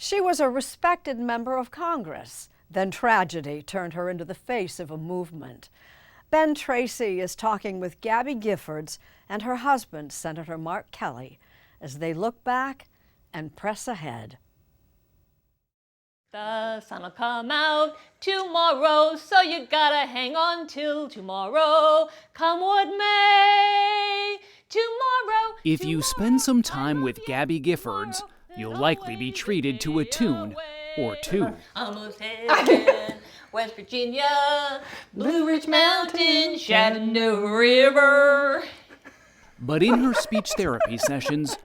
She was a respected member of Congress. Then tragedy turned her into the face of a movement. Ben Tracy is talking with Gabby Giffords and her husband, Senator Mark Kelly, as they look back and press ahead. The sun'll come out tomorrow, so you gotta hang on till tomorrow. Come what may, tomorrow. If you spend some time with Gabby Giffords, you'll likely be treated to a tune or two. Almost heaven, West Virginia, Blue Ridge Mountain, Shenandoah River. But in her speech therapy sessions,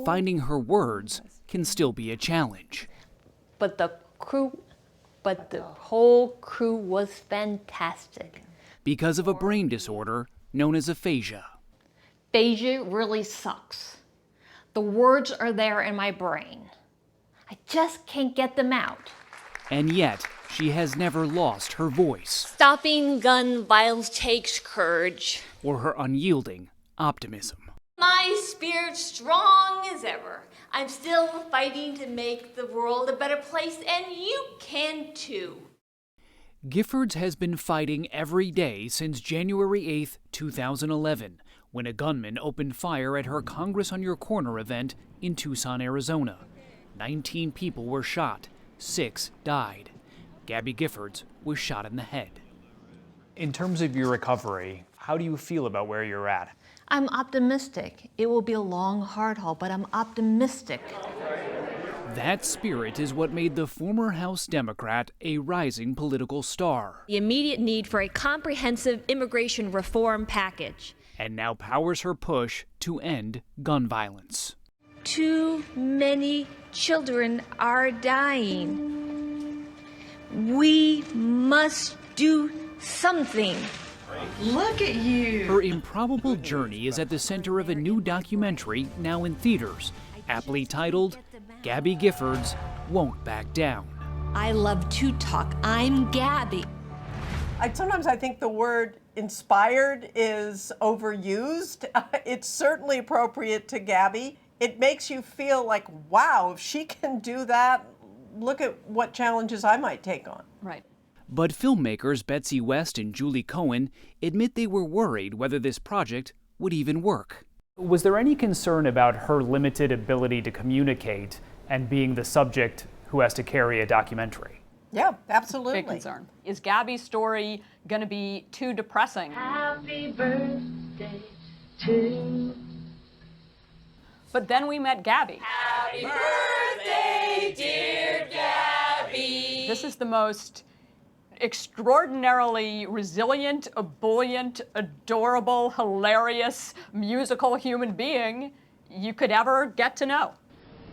finding her words can still be a challenge. But the whole crew was fantastic. Because of a brain disorder known as aphasia. Aphasia really sucks. The words are there in my brain. I just can't get them out. And yet, she has never lost her voice. Stopping gun violence takes courage. Or her unyielding optimism. My spirit's strong as ever. I'm still fighting to make the world a better place, and you can too. Giffords has been fighting every day since January 8, 2011, when a gunman opened fire at her Congress on Your Corner event in Tucson, Arizona. 19 people were shot, 6 died. Gabby Giffords was shot in the head. In terms of your recovery, how do you feel about where you're at? I'm optimistic. It will be a long, hard haul, but I'm optimistic. That spirit is what made the former House Democrat a rising political star. The immediate need for a comprehensive immigration reform package. And now powers her push to end gun violence. Too many children are dying. We must do something. Look at you. Her improbable journey is at the center of a new documentary now in theaters, aptly titled Gabby Giffords Won't Back Down. I love to talk. I'm Gabby. Sometimes I think the word inspired is overused. It's certainly appropriate to Gabby. It makes you feel like, wow, if she can do that, look at what challenges I might take on. Right. But filmmakers Betsy and Julie Cohen admit they were worried whether this project would even work. Was there any concern about her limited ability to communicate and being the subject who has to carry a documentary? Yeah, absolutely. Big concern. Is Gabby's story going to be too depressing? Happy birthday to. But then we met Gabby. Happy birthday, dear Gabby. This is the most extraordinarily resilient, ebullient, adorable, hilarious, musical human being you could ever get to know.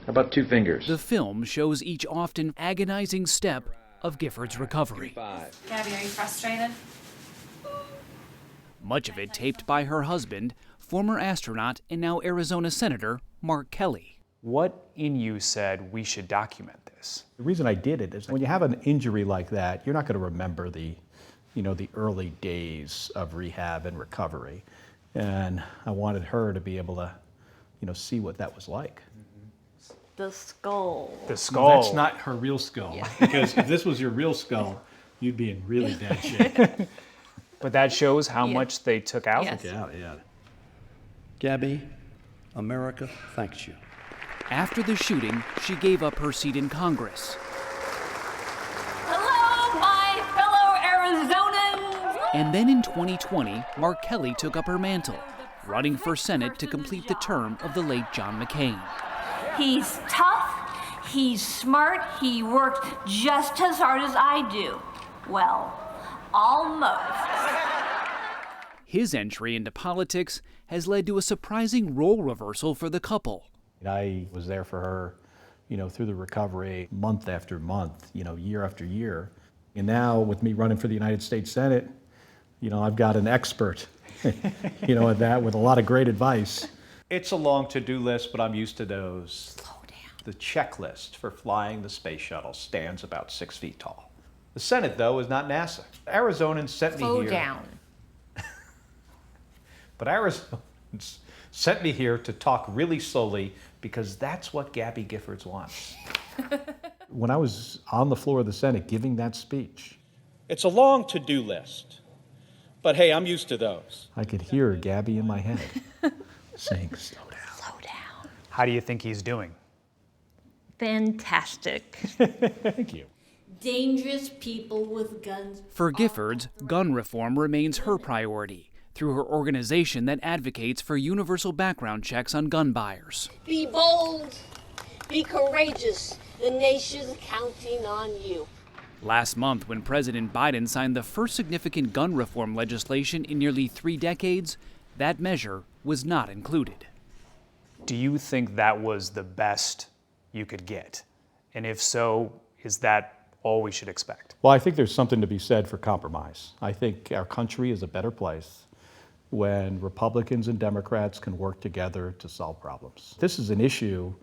How about 2 fingers? The film shows each often agonizing step of Giffords' recovery. Gabby, are you frustrated? Much of it taped by her husband, former astronaut and now Arizona Senator Mark Kelly. What in you said we should document this? The reason I did it is when you have an injury like that, you're not going to remember the early days of rehab and recovery. And I wanted her to be able to, see what that was like. The skull. The skull. Well, that's not her real skull. Yeah. Because if this was your real skull, you'd be in really bad shape. But that shows how much they took out. Yes. Yeah. Gabby, America thanks you. After the shooting, she gave up her seat in Congress. Hello, my fellow Arizonans! And then in 2020, Mark Kelly took up her mantle, running for Senate to complete the term of the late John McCain. He's tough, he's smart, he worked just as hard as I do. Well, almost. His entry into politics has led to a surprising role reversal for the couple. I was there for her, through the recovery, month after month, year after year. And now with me running for the United States Senate, I've got an expert, at that with a lot of great advice. It's a long to-do list, but I'm used to those. Slow down. The checklist for flying the space shuttle stands about 6 feet tall. The Senate, though, is not NASA. Arizonans sent me here. Slow down. But Arizonans sent me here to talk really slowly because that's what Gabby Giffords wants. When I was on the floor of the Senate giving that speech, it's a long to-do list, but hey, I'm used to those. I could hear Gabby in my head saying, slow down. Slow down. How do you think he's doing? Fantastic. Thank you. Dangerous people with guns. For Giffords, gun reform remains her priority through her organization that advocates for universal background checks on gun buyers. Be bold. Be courageous. The nation's counting on you. Last month, when President Biden signed the first significant gun reform legislation in nearly 3 decades, that measure was not included. Do you think that was the best you could get? And if so, is that all we should expect? Well, I think there's something to be said for compromise. I think our country is a better place when Republicans and Democrats can work together to solve problems. This is an issue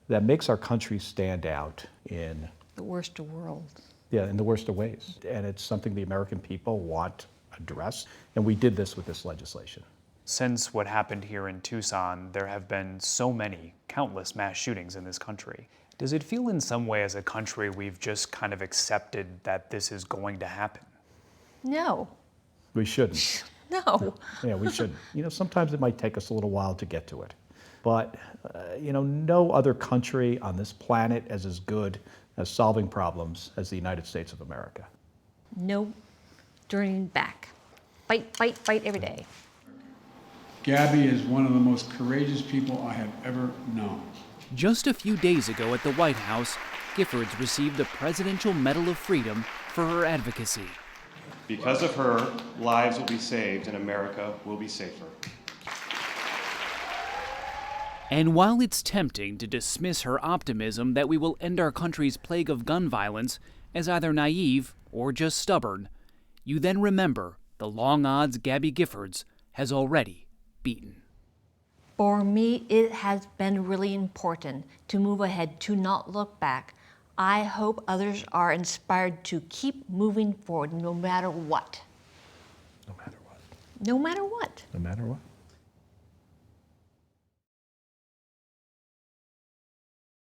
that makes our country stand out in The worst of worlds. Yeah, in the worst of ways. And it's something the American people want addressed, and we did this with this legislation. Since what happened here in Tucson, there have been so many, countless mass shootings in this country. Does it feel in some way as a country we've just kind of accepted that this is going to happen? No. We shouldn't. No. Yeah, we shouldn't. Sometimes it might take us a little while to get to it. But, no other country on this planet is as good as solving problems as the United States of America. No turning back. Fight, fight, fight every day. Gabby is one of the most courageous people I have ever known. Just a few days ago at the White House, Giffords received the Presidential Medal of Freedom for her advocacy. Because of her, lives will be saved and America will be safer. And while it's tempting to dismiss her optimism that we will end our country's plague of gun violence as either naive or just stubborn, you then remember the long odds Gabby Giffords has already beaten. For me, it has been really important to move ahead, to not look back. I hope others are inspired to keep moving forward no matter what. No matter what. No matter what. No matter what.